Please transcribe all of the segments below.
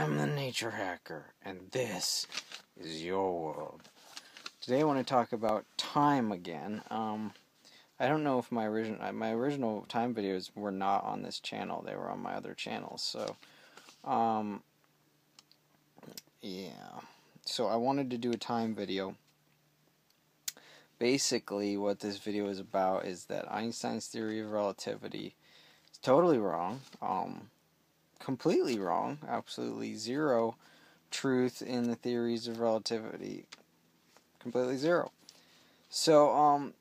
I'm the Nature Hacker, and this is your world. Today I want to talk about time again. I don't know if my original time videos were not on this channel; they were on my other channels. So, yeah. So I wanted to do a time video. Basically, what this video is about is that Einstein's theory of relativity is totally wrong. Completely wrong. Absolutely zero truth in the theories of relativity. Completely zero. So,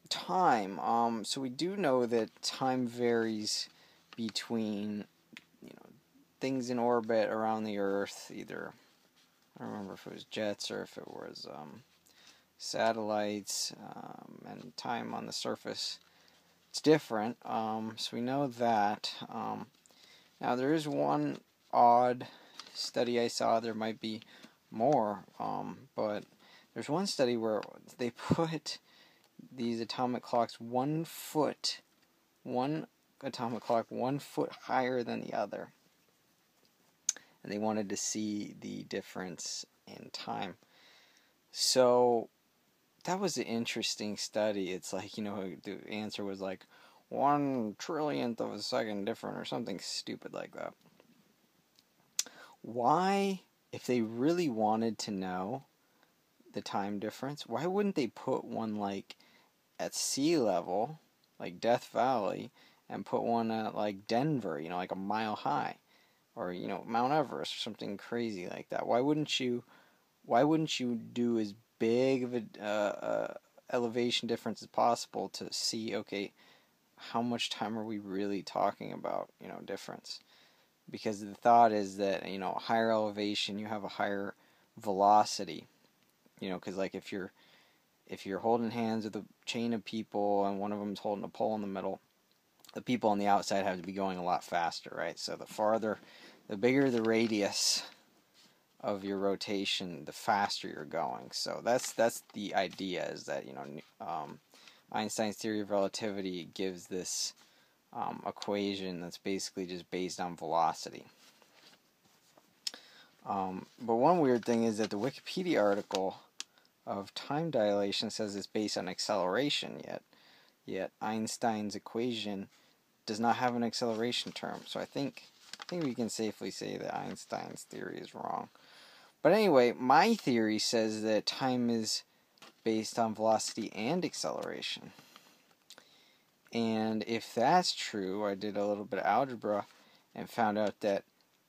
time. So we do know that time varies between, things in orbit around the Earth. Either, I don't remember if it was jets or if it was satellites, and time on the surface. It's different. So we know that. Now there is one odd study I saw. There might be more, but there's one study where they put these atomic clocks one atomic clock 1 foot higher than the other, and they wanted to see the difference in time. So that was an interesting study. It's like, the answer was like 1/1,000,000,000 of a second different or something stupid like that. Why, if they really wanted to know the time difference, why wouldn't they put one like at sea level, like Death Valley, and put one at like Denver, like a mile high, or Mount Everest or something crazy like that? Why wouldn't you do as big of a elevation difference as possible to see, okay, how much time are we really talking about, difference? Because the thought is that, higher elevation, you have a higher velocity, because like if you're holding hands with a chain of people and one of them's holding a pole in the middle, the people on the outside have to be going a lot faster, right? So the bigger the radius of your rotation, the faster you're going. So that's the idea, is that, Einstein's theory of relativity gives this equation that's basically just based on velocity. But one weird thing is that the Wikipedia article of time dilation says it's based on acceleration, yet Einstein's equation does not have an acceleration term. So I think we can safely say that Einstein's theory is wrong. But anyway, my theory says that time is based on velocity and acceleration. And if that's true, I did a little bit of algebra and found out that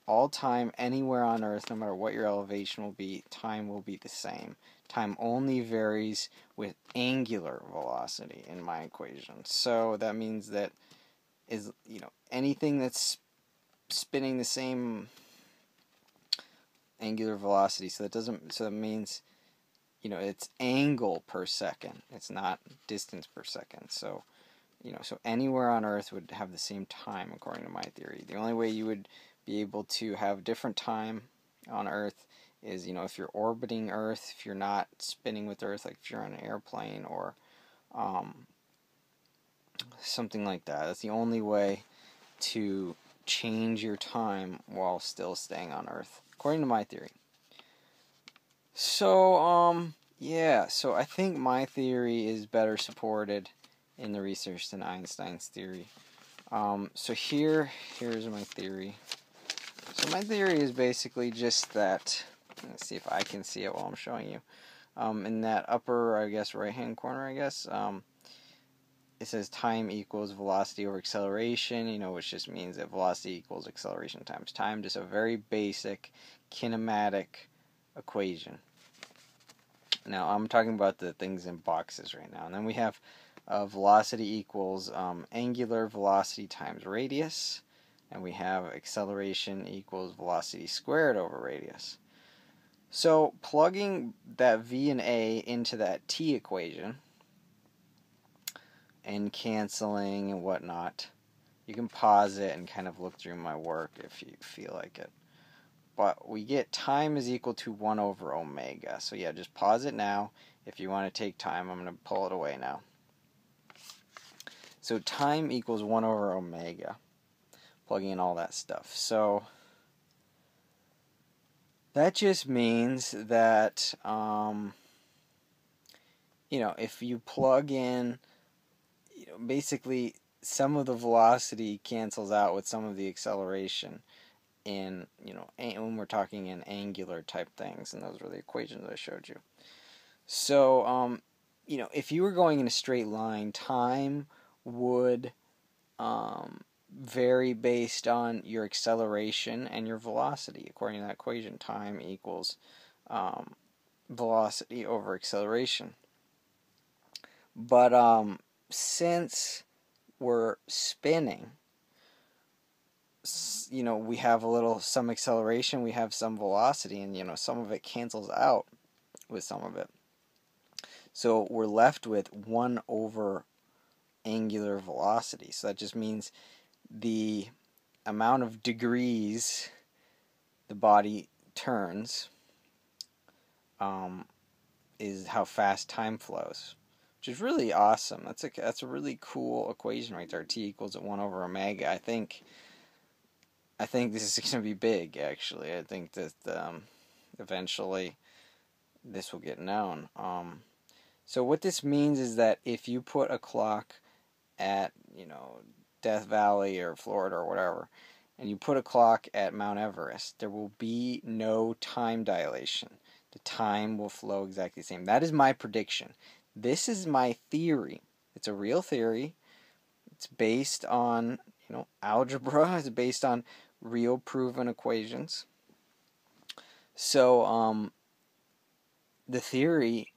all time anywhere on Earth, no matter what your elevation will be, time will be the same. Time only varies with angular velocity in my equation. So that means that anything that's spinning the same angular velocity, so that means it's angle per second. It's not distance per second. So so anywhere on Earth would have the same time, according to my theory. The only way you would be able to have different time on Earth is, if you're orbiting Earth, if you're not spinning with Earth, like if you're on an airplane or something like that. That's the only way to change your time while still staying on Earth, according to my theory. So, yeah, so I think my theory is better supported in the research than Einstein's theory. So here's my theory. So my theory is basically just that, let's see if I can see it while I'm showing you. In that upper, right-hand corner, it says time equals velocity over acceleration, which just means that velocity equals acceleration times time. Just a very basic kinematic equation. Now, I'm talking about the things in boxes right now. And then we have velocity equals angular velocity times radius. And we have acceleration equals velocity squared over radius. So, plugging that v and a into that t equation and canceling and whatnot, you can pause it and kind of look through my work if you feel like it. But we get time is equal to 1 over omega. So yeah, just pause it now. If you want to take time, I'm going to pull it away now. So time equals 1 over omega. Plugging in all that stuff. So That just means that, if you plug in, basically some of the velocity cancels out with some of the acceleration in, when we're talking in angular type things, and those were the equations I showed you. So, if you were going in a straight line, time would vary based on your acceleration and your velocity. According to that equation, time equals velocity over acceleration. But since we're spinning, we have some acceleration, we have some velocity, and some of it cancels out with some of it. So we're left with 1 over angular velocity. So that just means the amount of degrees the body turns is how fast time flows, which is really awesome. That's a really cool equation right there. T equals 1 over omega. I think this is going to be big, actually. I think that eventually this will get known. So what this means is that if you put a clock at, Death Valley or Florida or whatever, and you put a clock at Mount Everest, there will be no time dilation. The time will flow exactly the same. That is my prediction. This is my theory. It's a real theory. It's based on, algebra. It's based on real proven equations. So, the theory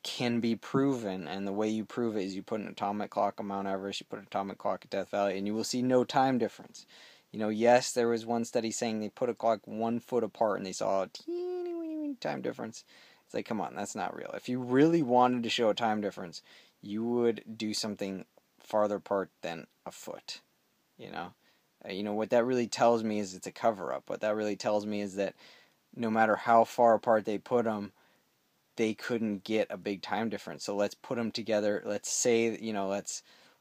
can be proven, and the way you prove it is you put an atomic clock on Mount Everest, you put an atomic clock at Death Valley, and you will see no time difference. Yes, there was one study saying they put a clock 1 foot apart and they saw a teeny weeny time difference. It's like, come on, that's not real. If you really wanted to show a time difference, you would do something farther apart than a foot. What that really tells me is it's a cover-up. What that really tells me is that no matter how far apart they put them, they couldn't get a big time difference. So let's put them together. Let's say,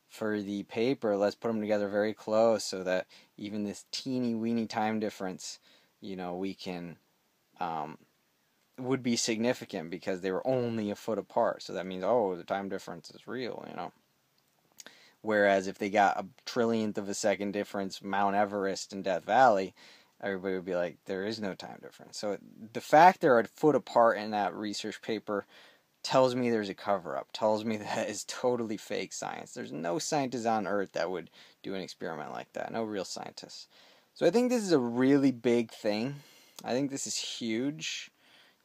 for the paper, let's put them together very close so that even this teeny weeny time difference, we can, would be significant because they were only a foot apart. So that means, the time difference is real, Whereas if they got a trillionth of a second difference, Mount Everest and Death Valley, everybody would be like, there is no time difference. So the fact they're a foot apart in that research paper tells me there's a cover-up, tells me that is totally fake science. There's no scientist on Earth that would do an experiment like that. No real scientists. So I think this is a really big thing. I think this is huge.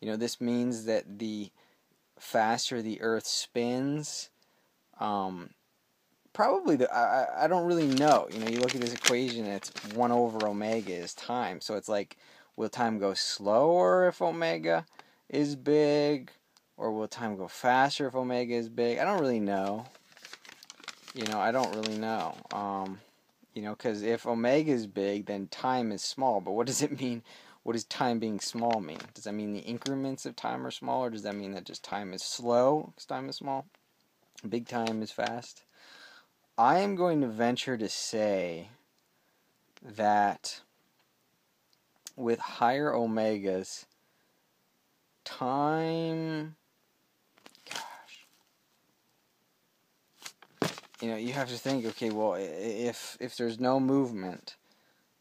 This means that the faster the Earth spins, probably I don't really know. You look at this equation and it's 1 over omega is time. So it's like, will time go slower if omega is big? Or will time go faster if omega is big? I don't really know. I don't really know. Because if omega is big, then time is small. But what does it mean? What does time being small mean? Does that mean the increments of time are small? Or does that mean that just time is slow because time is small? Big time is fast? I am going to venture to say that with higher omegas, time, you have to think, okay, well, if there's no movement,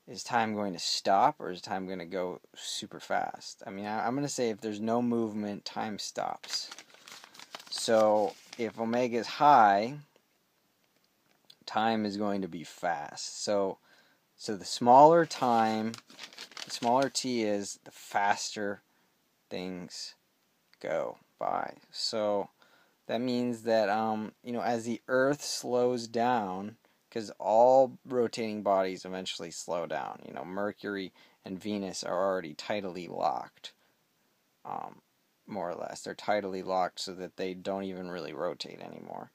is time going to stop or is time going to go super fast? I'm going to say if there's no movement, time stops. So if omega is high, time is going to be fast. So the smaller time, the smaller t is, the faster things go by. So that means that, as the Earth slows down, because all rotating bodies eventually slow down. Mercury and Venus are already tidally locked, more or less. They're tidally locked so that they don't even really rotate anymore.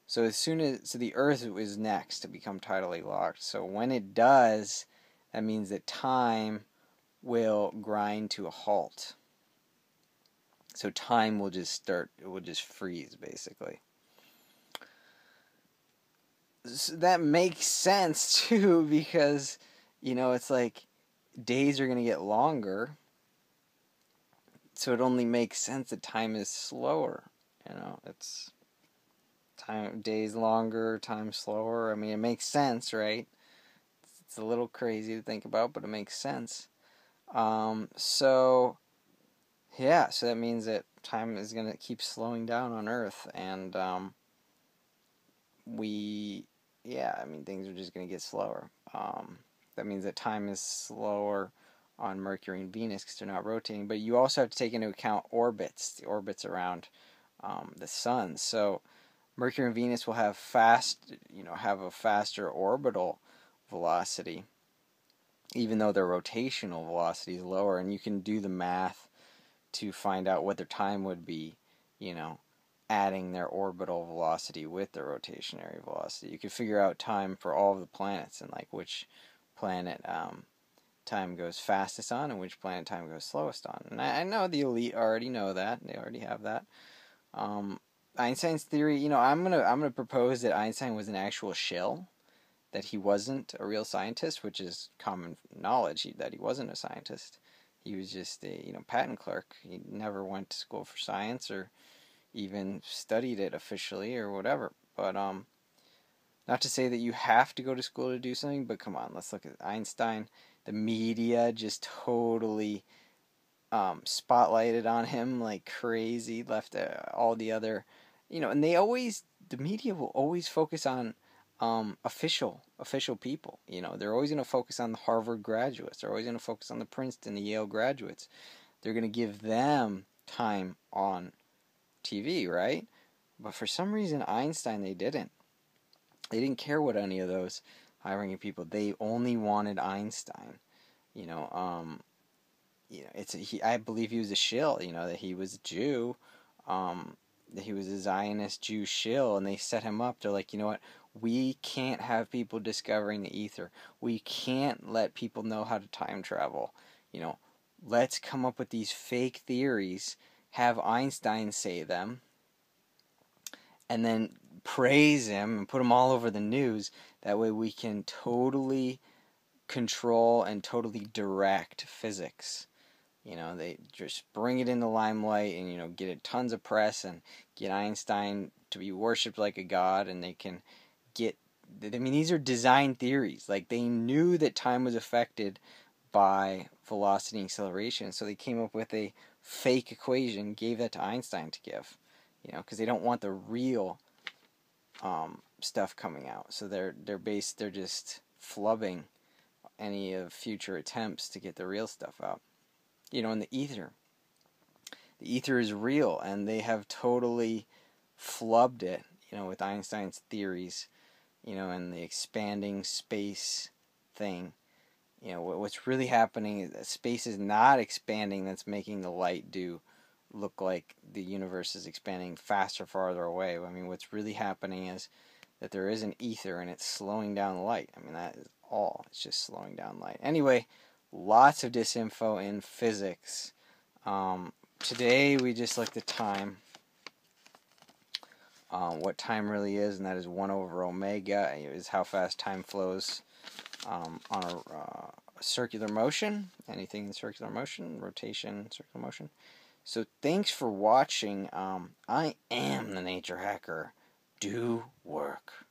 So the Earth is next to become tidally locked. So when it does, that means that time will grind to a halt. So time will just freeze, basically. So that makes sense, too, because, it's like days are going to get longer, So it only makes sense that time is slower. You know, it's time, days longer, time slower. I mean, it makes sense, right? It's a little crazy to think about, but it makes sense. So yeah, so that means that time is going to keep slowing down on Earth, and I mean, things are just going to get slower. That means that time is slower on Mercury and Venus because they're not rotating. But you also have to take into account orbits, the orbits around the sun. So Mercury and Venus will have have a faster orbital velocity, even though their rotational velocity is lower. And you can do the math to find out what their time would be, adding their orbital velocity with their rotationary velocity. You could figure out time for all of the planets and like which planet time goes fastest on and which planet time goes slowest on. And I know the elite already know that. They already have that. Einstein's theory, I'm gonna propose that Einstein was an actual shill, that he wasn't a real scientist, which is common knowledge that he wasn't a scientist. He was just a patent clerk. He never went to school for science or even studied it officially or whatever. But not to say that you have to go to school to do something, but come on, let's look at Einstein. The media just totally spotlighted on him like crazy, left all the other, and the media will always focus on official people. They're always going to focus on the Harvard graduates. They're always going to focus on the Princeton, the Yale graduates. They're going to give them time on TV, right? But for some reason, Einstein, they didn't. They didn't care what any of those high-ranking people. They only wanted Einstein. I believe he was a shill. That he was a Jew. That he was a Zionist Jew shill, and they set him up. They're like, you know what? We can't have people discovering the ether. We can't let people know how to time travel. Let's come up with these fake theories, have Einstein say them, and then praise him and put him all over the news. That way we can totally control and totally direct physics. They just bring it in the limelight and, get it tons of press and get Einstein to be worshipped like a god, and they can these are design theories. Like, they knew that time was affected by velocity and acceleration, so they came up with a fake equation, gave that to Einstein to give, because they don't want the real stuff coming out. So they're just flubbing any of future attempts to get the real stuff out. In the ether. The ether is real, and they have totally flubbed it, with Einstein's theories, and the expanding space thing. What's really happening is that space is not expanding. That's making the light look like the universe is expanding faster, farther away. I mean, what's really happening is that there is an ether, and it's slowing down the light. I mean, that is all. It's just slowing down light. Anyway, lots of disinfo in physics. Today we just looked at time. What time really is, and that is 1 over omega, is how fast time flows on a circular motion. Anything in circular motion, rotation, circular motion. So thanks for watching. I am the Nature Hacker. Do work.